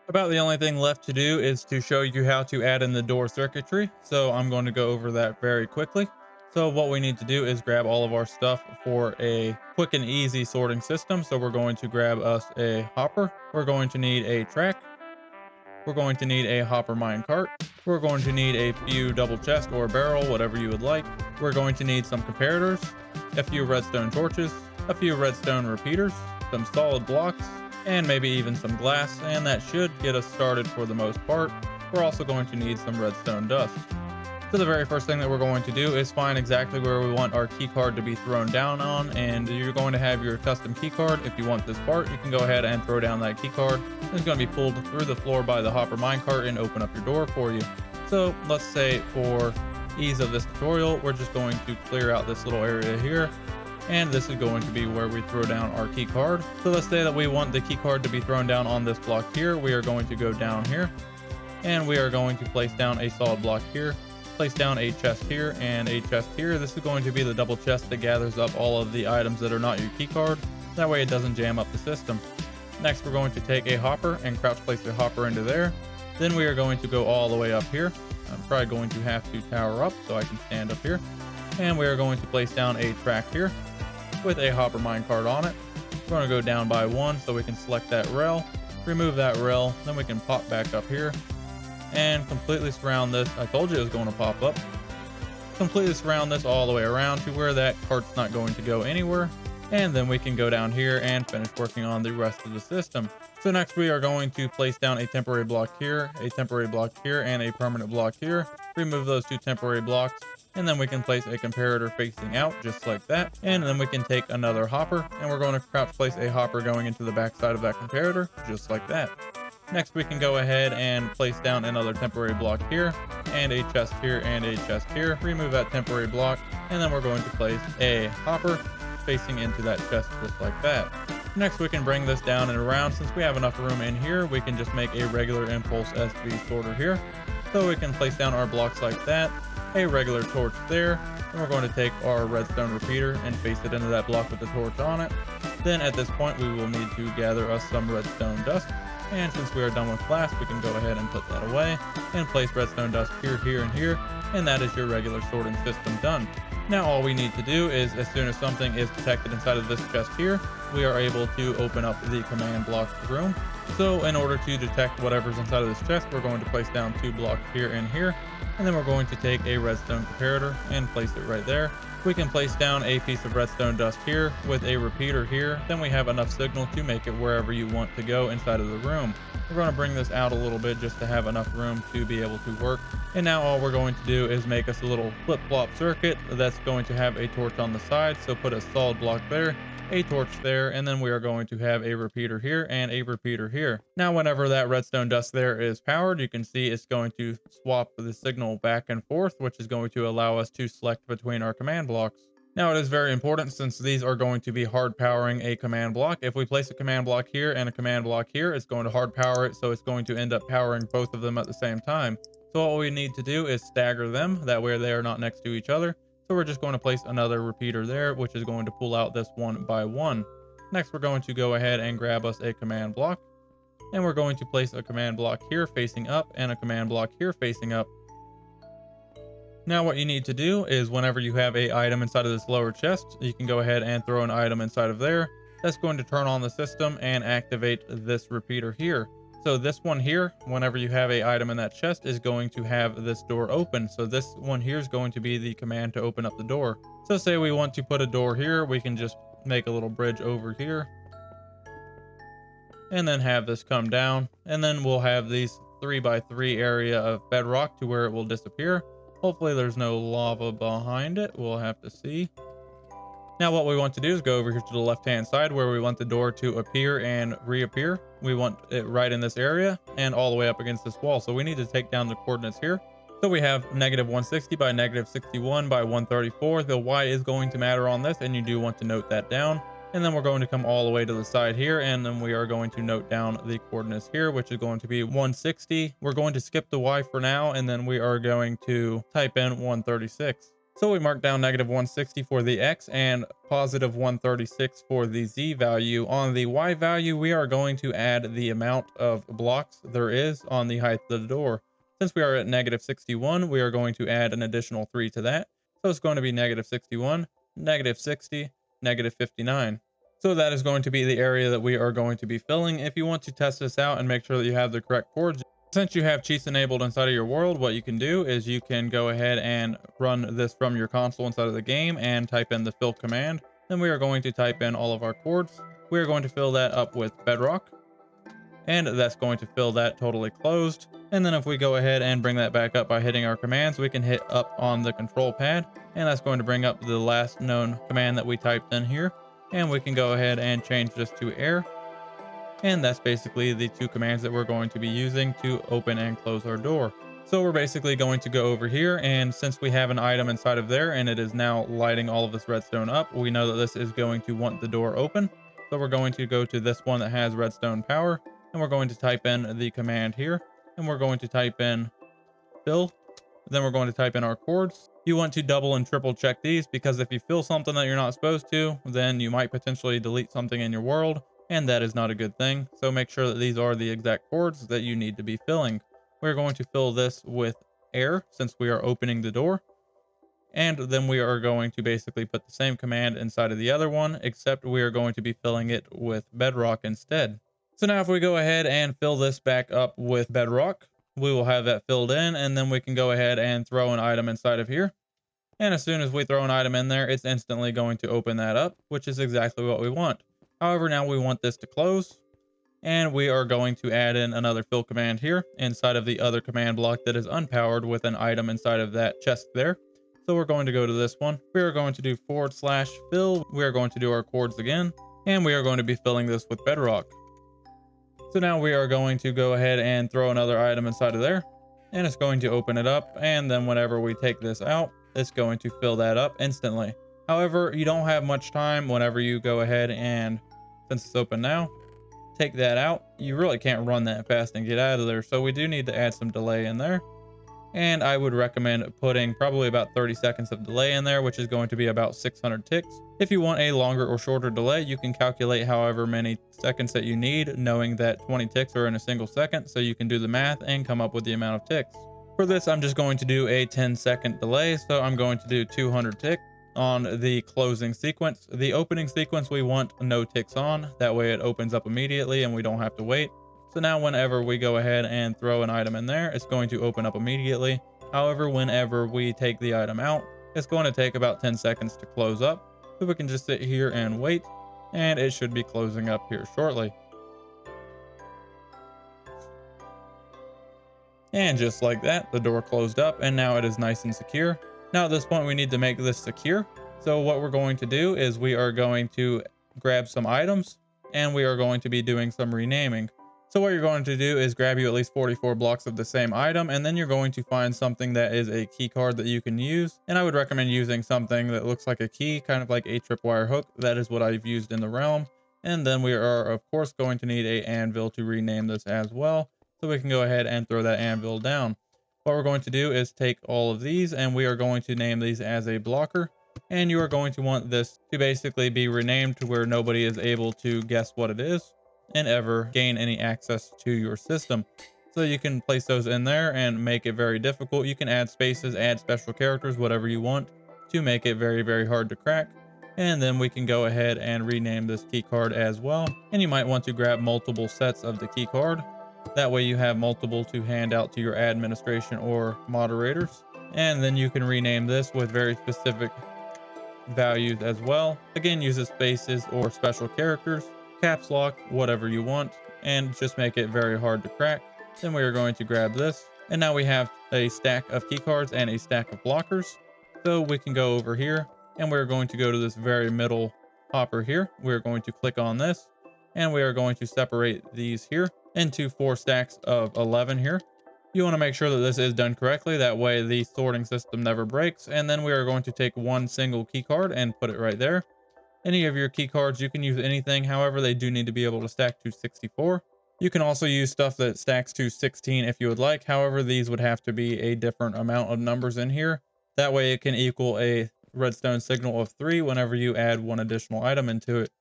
About the only thing left to do is to show you how to add in the door circuitry. So I'm going to go over that very quickly. So what we need to do is grab all of our stuff for a quick and easy sorting system. So we're going to grab us a hopper. We're going to need a track. We're going to need a hopper mine cart. We're going to need a few double chest or barrel, whatever you would like. We're going to need some comparators, a few redstone torches, a few redstone repeaters, some solid blocks, and maybe even some glass, and that should get us started for the most part. We're also going to need some redstone dust. So the very first thing that we're going to do is find exactly where we want our key card to be thrown down on, and you're going to have your custom key card. If you want this part, you can go ahead and throw down that key card. It's going to be pulled through the floor by the hopper minecart and open up your door for you. So let's say for ease of this tutorial, we're just going to clear out this little area here, and this is going to be where we throw down our key card. So let's say that we want the key card to be thrown down on this block here. We are going to go down here, and we are going to place down a solid block here, place down a chest here and a chest here. This is going to be the double chest that gathers up all of the items that are not your key card. That way it doesn't jam up the system. Next, we're going to take a hopper and crouch place the hopper into there. Then we are going to go all the way up here. I'm probably going to have to tower up so I can stand up here. And we are going to place down a track here with a hopper minecart on it. We're going to go down by one so we can select that rail, remove that rail, then we can pop back up here and completely surround this. I told you it was going to pop up. Completely surround this all the way around to where that cart's not going to go anywhere. And then we can go down here and finish working on the rest of the system. So next we are going to place down a temporary block here, a temporary block here, and a permanent block here. Remove those two temporary blocks, and then we can place a comparator facing out just like that. And then we can take another hopper, and we're going to crouch place a hopper going into the back side of that comparator just like that. Next, we can go ahead and place down another temporary block here, and a chest here, and a chest here. Remove that temporary block, and then we're going to place a hopper facing into that chest just like that. Next, we can bring this down and around. Since we have enough room in here, we can just make a regular impulse SV sorter here. So we can place down our blocks like that, a regular torch there, and we're going to take our redstone repeater and face it into that block with the torch on it. Then at this point, we will need to gather us some redstone dust. And since we are done with glass, we can go ahead and put that away and place redstone dust here, here, and here. And that is your regular sorting system done. Now all we need to do is, as soon as something is detected inside of this chest here, we are able to open up the command block room. So in order to detect whatever's inside of this chest, we're going to place down two blocks here and here. And then we're going to take a redstone comparator and place it right there. We can place down a piece of redstone dust here with a repeater here. Then we have enough signal to make it wherever you want to go inside of the room. We're going to bring this out a little bit just to have enough room to be able to work. And now all we're going to do is make us a little flip-flop circuit that's going to have a torch on the side. So put a solid block there, a torch there, and then we are going to have a repeater here and a repeater here. Now whenever that redstone dust there is powered, you can see it's going to swap the signal back and forth, which is going to allow us to select between our command blocks. Now it is very important, since these are going to be hard powering a command block. If we place a command block here and a command block here, it's going to hard power it, so it's going to end up powering both of them at the same time. So all we need to do is stagger them, that way they are not next to each other. So we're just going to place another repeater there, which is going to pull out this one by one. Next, we're going to go ahead and grab us a command block, and we're going to place a command block here facing up and a command block here facing up. Now what you need to do is, whenever you have a item inside of this lower chest, you can go ahead and throw an item inside of there. That's going to turn on the system and activate this repeater here. So this one here, whenever you have a item in that chest, is going to have this door open. So this one here is going to be the command to open up the door. So say we want to put a door here, we can just make a little bridge over here and then have this come down, and then we'll have these 3x3 area of bedrock to where it will disappear. Hopefully there's no lava behind it. We'll have to see. Now what we want to do is go over here to the left hand side where we want the door to appear and reappear. We want it right in this area and all the way up against this wall. So we need to take down the coordinates here. So we have -160 by -61 by 134. The Y is going to matter on this, and you do want to note that down. And then we're going to come all the way to the side here, and then we are going to note down the coordinates here, which is going to be 160. We're going to skip the Y for now, and then we are going to type in 136. So we mark down -160 for the X and +136 for the Z value. On the Y value, we are going to add the amount of blocks there is on the height of the door. Since we are at -61, we are going to add an additional 3 to that. So it's going to be -61, -60, -59. So that is going to be the area that we are going to be filling. If you want to test this out and make sure that you have the correct chords, since you have cheats enabled inside of your world, what you can do is you can go ahead and run this from your console inside of the game and type in the fill command. Then we are going to type in all of our chords. We are going to fill that up with Bedrock, and that's going to fill that totally closed. And then if we go ahead and bring that back up by hitting our commands, we can hit up on the control pad, and that's going to bring up the last known command that we typed in here. And we can go ahead and change this to air. And that's basically the two commands that we're going to be using to open and close our door. So we're basically going to go over here, and since we have an item inside of there and it is now lighting all of this redstone up, we know that this is going to want the door open. So we're going to go to this one that has redstone power, and we're going to type in the command here, and we're going to type in fill. Then we're going to type in our chords. You want to double and triple check these, because if you fill something that you're not supposed to, then you might potentially delete something in your world, and that is not a good thing. So make sure that these are the exact chords that you need to be filling. We're going to fill this with air since we are opening the door. And then we are going to basically put the same command inside of the other one, except we are going to be filling it with Bedrock instead. So now if we go ahead and fill this back up with Bedrock, we will have that filled in, and then we can go ahead and throw an item inside of here. And as soon as we throw an item in there, it's instantly going to open that up, which is exactly what we want. However, now we want this to close, and we are going to add in another fill command here inside of the other command block that is unpowered with an item inside of that chest there. So we're going to go to this one. We are going to do /fill. We are going to do our chords again, and we are going to be filling this with Bedrock. So now we are going to go ahead and throw another item inside of there, and it's going to open it up. And then whenever we take this out, it's going to fill that up instantly. However, you don't have much time whenever you go ahead and, since it's open now, take that out. You really can't run that fast and get out of there. So we do need to add some delay in there. And I would recommend putting probably about 30 seconds of delay in there, which is going to be about 600 ticks. If you want a longer or shorter delay, you can calculate however many seconds that you need, knowing that 20 ticks are in a single second. So you can do the math and come up with the amount of ticks. For this, I'm just going to do a 10-second delay. So I'm going to do 200 ticks on the closing sequence. The opening sequence, we want no ticks on. That way it opens up immediately and we don't have to wait. So now whenever we go ahead and throw an item in there, it's going to open up immediately. However, whenever we take the item out, it's going to take about 10 seconds to close up. So we can just sit here and wait, and it should be closing up here shortly. And just like that, the door closed up, and now it is nice and secure. Now at this point, we need to make this secure. So what we're going to do is we are going to grab some items, and we are going to be doing some renaming. So what you're going to do is grab you at least 44 blocks of the same item, and then you're going to find something that is a key card that you can use. And I would recommend using something that looks like a key, kind of like a tripwire hook. That is what I've used in the realm. And then we are of course going to need a anvil to rename this as well. So we can go ahead and throw that anvil down. What we're going to do is take all of these, and we are going to name these as a blocker. And you are going to want this to basically be renamed to where nobody is able to guess what it is and ever gain any access to your system. So you can place those in there and make it very difficult. You can add spaces, add special characters, whatever you want to make it very, very hard to crack. And then we can go ahead and rename this key card as well. And you might want to grab multiple sets of the key card. That way you have multiple to hand out to your administration or moderators. And then you can rename this with very specific values as well. Again, use the spaces or special characters, caps lock, whatever you want, and just make it very hard to crack. Then we are going to grab this, and now we have a stack of keycards and a stack of blockers. So we can go over here, and we're going to go to this very middle hopper here. We're going to click on this, and we are going to separate these here into 4 stacks of 11 here. You want to make sure that this is done correctly. That way the sorting system never breaks. And then we are going to take one single key card and put it right there. Any of your key cards, you can use anything. However, they do need to be able to stack to 64. You can also use stuff that stacks to 16 if you would like. However, these would have to be a different amount of numbers in here That way it can equal a redstone signal of 3 whenever you add one additional item into it.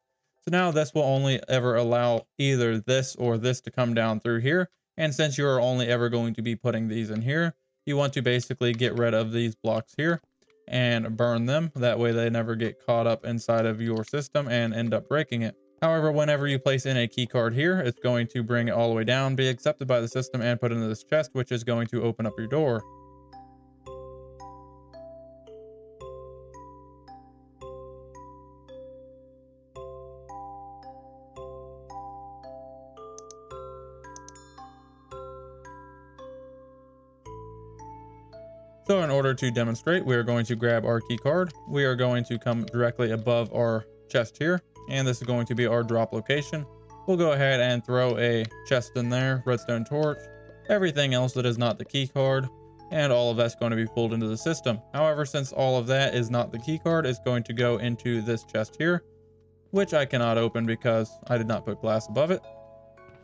So now this will only ever allow either this or this to come down through here. And since you're only ever going to be putting these in here, you want to basically get rid of these blocks here and burn them. That way they never get caught up inside of your system and end up breaking it. However, whenever you place in a key card here, it's going to bring it all the way down, be accepted by the system, and put into this chest, which is going to open up your door. So in order to demonstrate, we are going to grab our key card. We are going to come directly above our chest here, and this is going to be our drop location. We'll go ahead and throw a chest in there, redstone torch, everything else that is not the key card, and all of that's going to be pulled into the system. However, since all of that is not the key card, it's going to go into this chest here, which I cannot open because I did not put glass above it.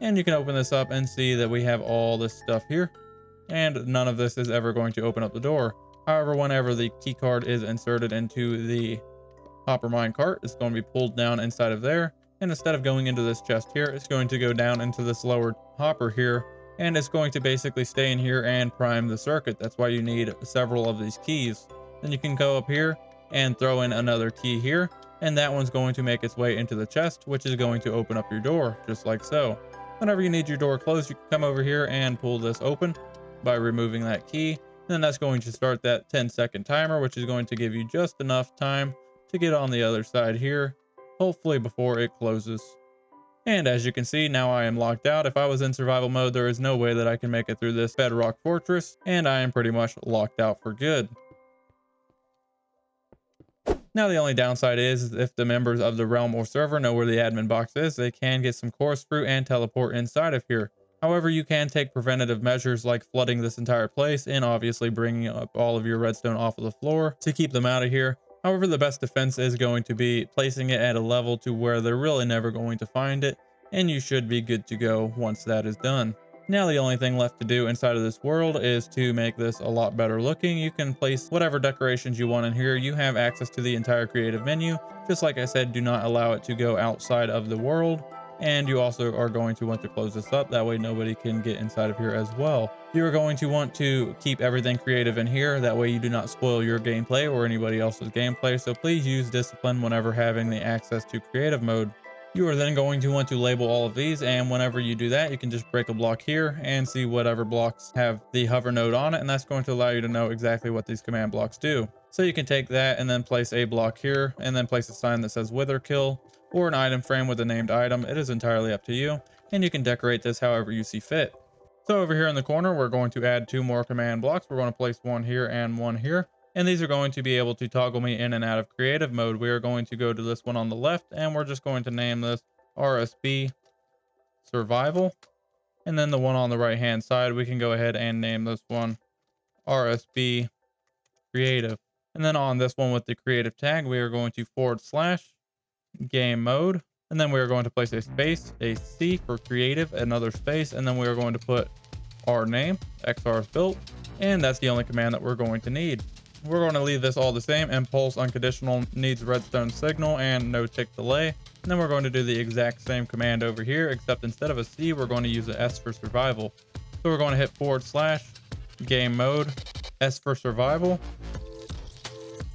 And you can open this up and see that we have all this stuff here, and none of this is ever going to open up the door. However, whenever the key card is inserted into the hopper mine cart, it's going to be pulled down inside of there, and instead of going into this chest here, it's going to go down into this lower hopper here, and it's going to basically stay in here and prime the circuit. That's why you need several of these keys. Then you can go up here and throw in another key here, and that one's going to make its way into the chest, which is going to open up your door, just like so. Whenever you need your door closed, you can come over here and pull this open by removing that key. Then that's going to start that 10-second timer, which is going to give you just enough time to get on the other side here, hopefully before it closes. And as you can see, now I am locked out. If I was in survival mode, there is no way that I can make it through this bedrock fortress, and I am pretty much locked out for good. Now the only downside is if the members of the realm or server know where the admin box is, they can get some coarse fruit and teleport inside of here. However, you can take preventative measures like flooding this entire place and obviously bringing up all of your redstone off of the floor to keep them out of here. However, the best defense is going to be placing it at a level to where they're really never going to find it, and you should be good to go once that is done. Now the only thing left to do inside of this world is to make this a lot better looking. You can place whatever decorations you want in here. You have access to the entire creative menu. Just like I said, do not allow it to go outside of the world. And you also are going to want to close this up. That way nobody can get inside of here as well. You're going to want to keep everything creative in here. That way you do not spoil your gameplay or anybody else's gameplay. So please use discipline whenever having the access to creative mode. You are then going to want to label all of these, and whenever you do that, you can just break a block here and see whatever blocks have the hover node on it, and that's going to allow you to know exactly what these command blocks do. So you can take that and then place a block here and then place a sign that says wither kill or an item frame with a named item. It is entirely up to you, and you can decorate this however you see fit. So over here in the corner, we're going to add 2 more command blocks. We're going to place one here and one here. And these are going to be able to toggle me in and out of creative mode. We are going to go to this one on the left, and we're just going to name this RSB Survival. And then the one on the right hand side, we can go ahead and name this one RSB Creative. And then on this one with the creative tag, we are going to / game mode. And then we are going to place a space, a C for creative, another space, and then we are going to put our name, XR is built. And that's the only command that we're going to need. We're going to leave this all the same. Impulse unconditional needs redstone signal and no tick delay. And then we're going to do the exact same command over here, except instead of a C, we're going to use an S for survival. So we're going to hit / game mode, S for survival,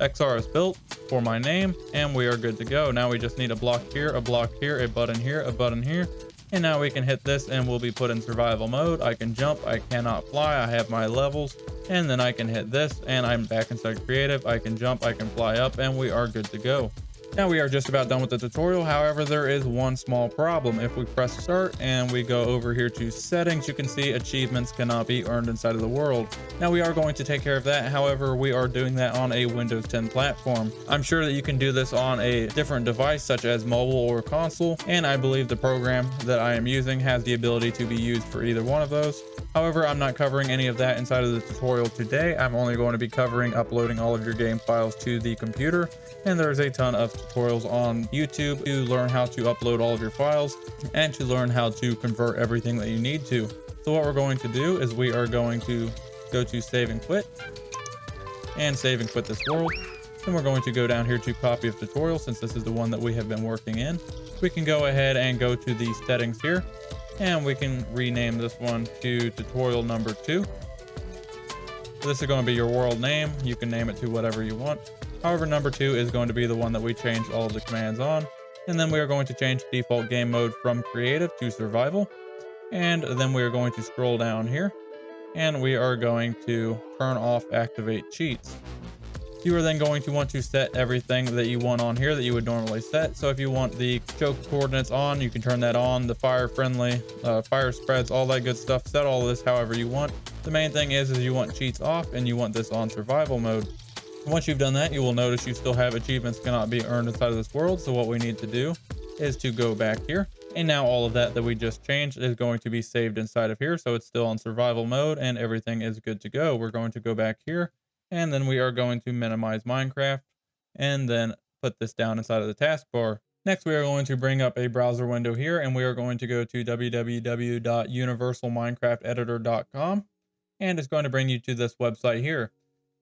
XR is built for my name, and we are good to go. Now we just need a block here, a button here, a button here. And now we can hit this and we'll be put in survival mode. I can jump, I cannot fly, I have my levels, and then I can hit this and I'm back inside creative. I can jump, I can fly up, and we are good to go. Now we are just about done with the tutorial. However, there is one small problem. If we press start and we go over here to settings, you can see achievements cannot be earned inside of the world. Now we are going to take care of that. However, we are doing that on a Windows 10 platform. I'm sure that you can do this on a different device such as mobile or console, and I believe the program that I am using has the ability to be used for either one of those. However, I'm not covering any of that inside of the tutorial today. I'm only going to be covering uploading all of your game files to the computer, and there's a ton of tutorials on YouTube to learn how to upload all of your files and to learn how to convert everything that you need to. So what we're going to do is we are going to go to save and quit. and save and quit this world. Then we're going to go down here to copy of tutorial, since this is the one that we have been working in. We can go ahead and go to the settings here, and we can rename this one to tutorial number 2. So this is going to be your world name. You can name it to whatever you want. However, number 2 is going to be the one that we change all of the commands on. And then we are going to change default game mode from creative to survival. And then we are going to scroll down here, and we are going to turn off activate cheats. You are then going to want to set everything that you want on here that you would normally set. So if you want the choke coordinates on, you can turn that on, the fire friendly, fire spreads, all that good stuff. Set all of this however you want. The main thing is you want cheats off, and you want this on survival mode. Once you've done that, you will notice you still have achievements cannot be earned inside of this world. So what we need to do is to go back here, and now all of that we just changed is going to be saved inside of here. So it's still on survival mode and everything is good to go. We're going to go back here, and then we are going to minimize Minecraft and then put this down inside of the taskbar. Next, we are going to bring up a browser window here, and we are going to go to www.universalminecrafteditor.com, and it's going to bring you to this website here.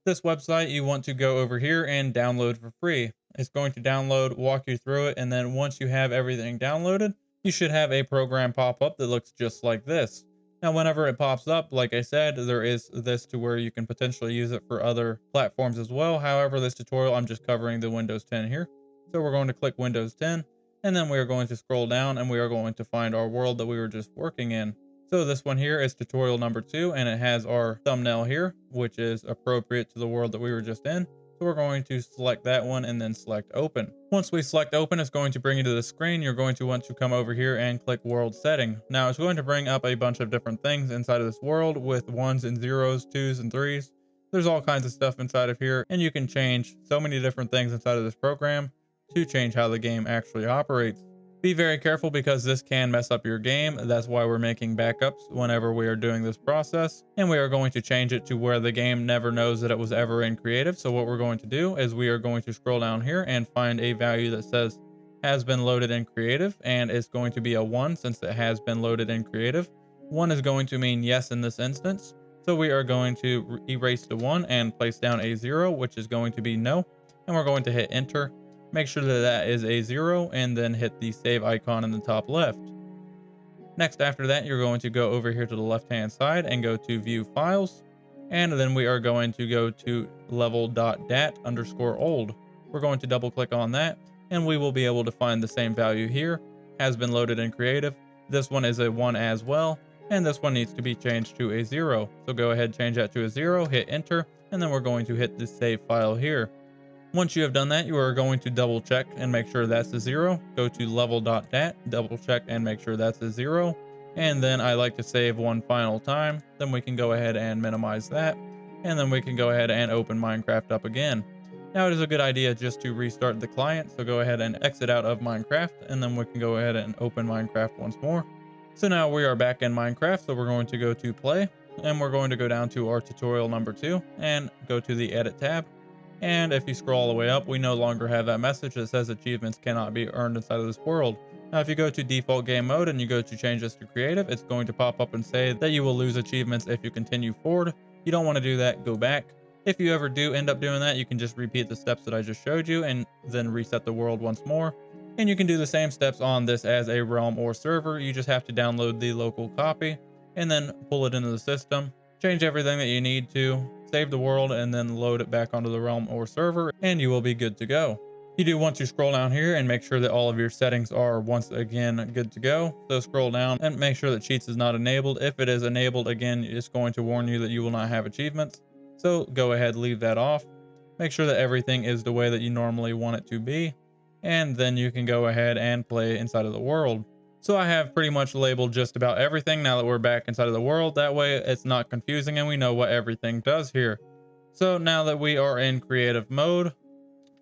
This website, you want to go over here and download for free. It's going to download, walk you through it, and then once you have everything downloaded, you should have a program pop up that looks just like this. Now, whenever it pops up, like I said, there is this to where you can potentially use it for other platforms as well. However, this tutorial, I'm just covering the Windows 10 here. So we're going to click Windows 10, and then we are going to scroll down, and we are going to find our world that we were just working in. So this one here is tutorial number 2, and it has our thumbnail here, which is appropriate to the world that we were just in. So we're going to select that one and then select open. Once we select open, it's going to bring you to the screen. You're going to want to come over here and click world setting. Now it's going to bring up a bunch of different things inside of this world with 1s and 0s, 2s and 3s. There's all kinds of stuff inside of here, and you can change so many different things inside of this program to change how the game actually operates. Be very careful because this can mess up your game. That's why we're making backups whenever we are doing this process. And we are going to change it to where the game never knows that it was ever in creative. So what we're going to do is we are going to scroll down here and find a value that says has been loaded in creative. And it's going to be a 1 since it has been loaded in creative. 1 is going to mean yes in this instance. So we are going to erase the 1 and place down a 0, which is going to be no. And we're going to hit enter. Make sure that that is a 0 and then hit the save icon in the top left. Next, after that, you're going to go over here to the left hand side and go to view files. And then we are going to go to level.dat_old. We're going to double click on that, and we will be able to find the same value here. Has been loaded in creative. This one is a 1 as well, and this one needs to be changed to a 0. So go ahead, change that to a 0, hit enter, and then we're going to hit the save file here. Once you have done that, you are going to double check and make sure that's a 0. Go to level.dat, double check and make sure that's a 0. And then I like to save one final time. Then we can go ahead and minimize that. And then we can go ahead and open Minecraft up again. Now it is a good idea just to restart the client. So go ahead and exit out of Minecraft, and then we can go ahead and open Minecraft once more. So now we are back in Minecraft. So we're going to go to play, and we're going to go down to our tutorial number 2 and go to the edit tab. And if you scroll all the way up, we no longer have that message that says achievements cannot be earned inside of this world. Now, if you go to default game mode and you go to change this to creative, it's going to pop up and say that you will lose achievements if you continue forward. You don't want to do that, go back. If you ever do end up doing that, you can just repeat the steps that I just showed you and then reset the world once more. And you can do the same steps on this as a realm or server. You just have to download the local copy and then pull it into the system. Change everything that you need to, save the world, and then load it back onto the realm or server, and you will be good to go. You do want to scroll down here and make sure that all of your settings are once again good to go. So scroll down and make sure that cheats is not enabled. If it is enabled, again, it's going to warn you that you will not have achievements. So go ahead, leave that off. Make sure that everything is the way that you normally want it to be, and then you can go ahead and play inside of the world. So I have pretty much labeled just about everything now that we're back inside of the world. That way it's not confusing and we know what everything does here. So now that we are in creative mode,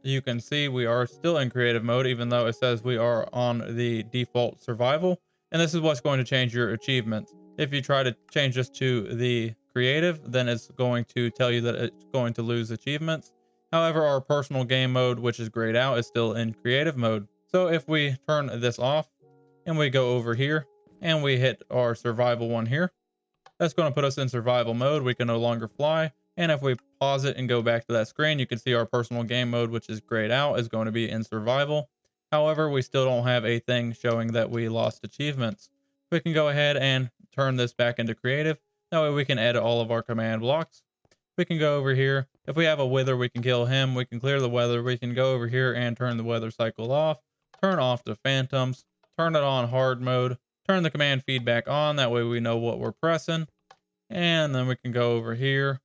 you can see we are still in creative mode, even though it says we are on the default survival. And this is what's going to change your achievements. If you try to change this to the creative, then it's going to tell you that it's going to lose achievements. However, our personal game mode, which is grayed out, is still in creative mode. So if we turn this off, and we go over here and we hit our survival one here, that's going to put us in survival mode. We can no longer fly. And if we pause it and go back to that screen, you can see our personal game mode, which is grayed out, is going to be in survival. However, we still don't have a thing showing that we lost achievements. We can go ahead and turn this back into creative. That way we can edit all of our command blocks. We can go over here. If we have a wither, we can kill him. We can clear the weather. We can go over here and turn the weather cycle off. Turn off the phantoms. Turn it on hard mode. Turn the command feedback on. That way we know what we're pressing. And then we can go over here.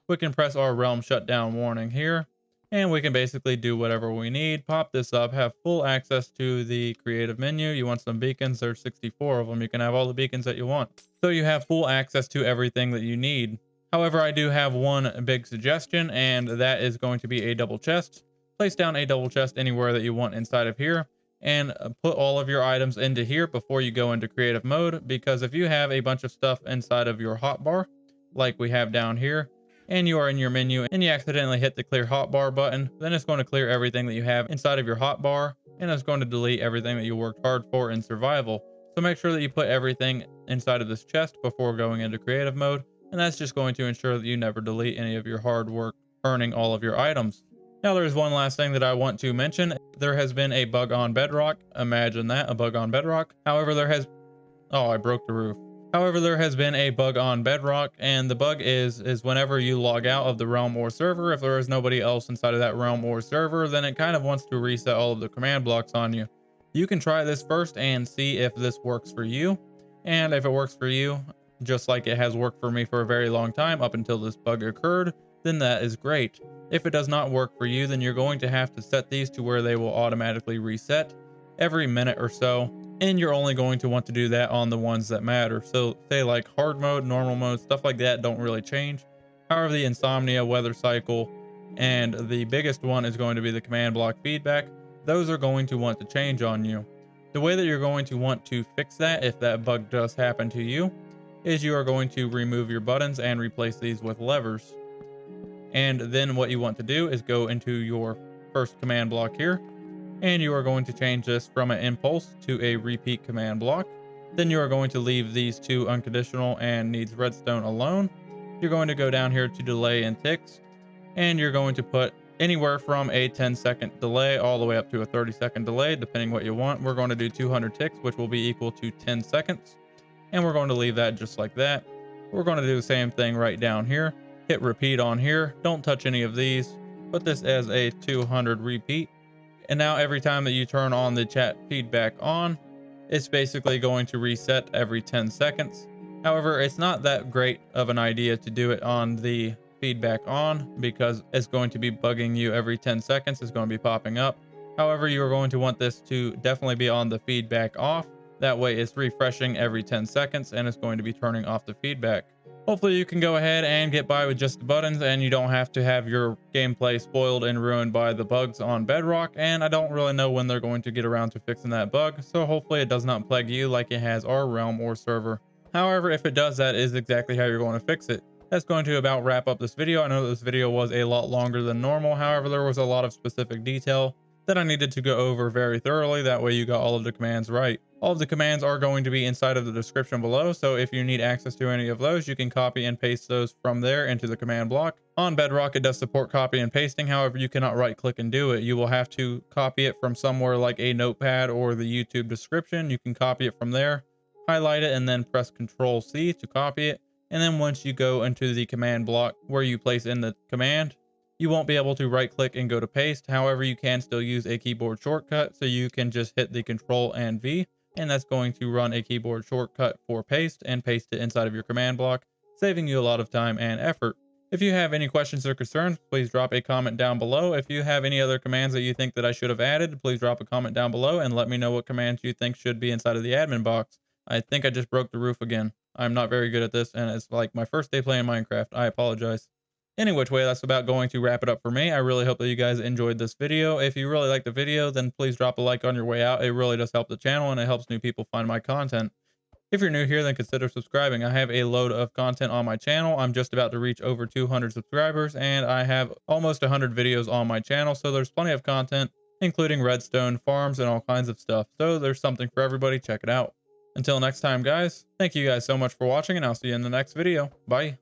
We can press our realm shutdown warning here. And we can basically do whatever we need. Pop this up. Have full access to the creative menu. You want some beacons? There's 64 of them. You can have all the beacons that you want. So you have full access to everything that you need. However, I do have one big suggestion, and that is going to be a double chest. Place down a double chest anywhere that you want inside of here, and put all of your items into here before you go into creative mode, because if you have a bunch of stuff inside of your hotbar, like we have down here, and you are in your menu and you accidentally hit the clear hotbar button, then it's going to clear everything that you have inside of your hotbar, and it's going to delete everything that you worked hard for in survival. So make sure that you put everything inside of this chest before going into creative mode. And that's just going to ensure that you never delete any of your hard work earning all of your items. Now there's one last thing that I want to mention. There has been a bug on Bedrock. Imagine that, a bug on Bedrock. However, I broke the roof. However, there has been a bug on Bedrock, and the bug is whenever you log out of the realm or server, if there is nobody else inside of that realm or server, then it kind of wants to reset all of the command blocks on you. You can try this first and see if this works for you. And if it works for you, just like it has worked for me for a very long time up until this bug occurred, then that is great. If it does not work for you, then you're going to have to set these to where they will automatically reset every minute or so, and you're only going to want to do that on the ones that matter. So say like hard mode, normal mode, stuff like that don't really change. However, the insomnia, weather cycle, and the biggest one is going to be the command block feedback. Those are going to want to change on you. The way that you're going to want to fix that, if that bug does happen to you, is you are going to remove your buttons and replace these with levers. And then what you want to do is go into your first command block here, and you are going to change this from an impulse to a repeat command block. Then you are going to leave these two unconditional and needs redstone alone. You're going to go down here to delay and ticks, and you're going to put anywhere from a 10-second delay all the way up to a 30-second delay, depending what you want. We're going to do 200 ticks, which will be equal to 10 seconds. And we're going to leave that just like that. We're going to do the same thing right down here. Hit repeat on here. Don't touch any of these. Put this as a 200 repeat. And now every time that you turn on the chat feedback on, it's basically going to reset every 10 seconds. However, it's not that great of an idea to do it on the feedback on, because it's going to be bugging you every 10 seconds. It's going to be popping up. However, you're going to want this to definitely be on the feedback off. That way it's refreshing every 10 seconds and it's going to be turning off the feedback. Hopefully you can go ahead and get by with just the buttons, and you don't have to have your gameplay spoiled and ruined by the bugs on Bedrock. And I don't really know when they're going to get around to fixing that bug, so hopefully it does not plague you like it has our realm or server. However, if it does, that is exactly how you're going to fix it. That's going to about wrap up this video. I know this video was a lot longer than normal. However, there was a lot of specific detail that I needed to go over very thoroughly. That way you got all of the commands right. All of the commands are going to be inside of the description below, so if you need access to any of those, you can copy and paste those from there into the command block. On Bedrock, it does support copy and pasting. However, you cannot right click and do it. You will have to copy it from somewhere like a notepad or the YouTube description. You can copy it from there, highlight it, and then press Control C to copy it. And then once you go into the command block where you place in the command, you won't be able to right click and go to paste. However, you can still use a keyboard shortcut, so you can just hit the Control and V, and that's going to run a keyboard shortcut for paste and paste it inside of your command block, saving you a lot of time and effort. If you have any questions or concerns, please drop a comment down below. If you have any other commands that you think that I should have added, please drop a comment down below and let me know what commands you think should be inside of the admin box. I think I just broke the roof again. I'm not very good at this, and it's like my first day playing Minecraft. I apologize. Any which way, that's about going to wrap it up for me. I really hope that you guys enjoyed this video. If you really liked the video, then please drop a like on your way out. It really does help the channel, and it helps new people find my content. If you're new here, then consider subscribing. I have a load of content on my channel. I'm just about to reach over 200 subscribers, and I have almost 100 videos on my channel, so there's plenty of content, including redstone, farms, and all kinds of stuff. So there's something for everybody. Check it out. Until next time, guys, thank you guys so much for watching, and I'll see you in the next video. Bye.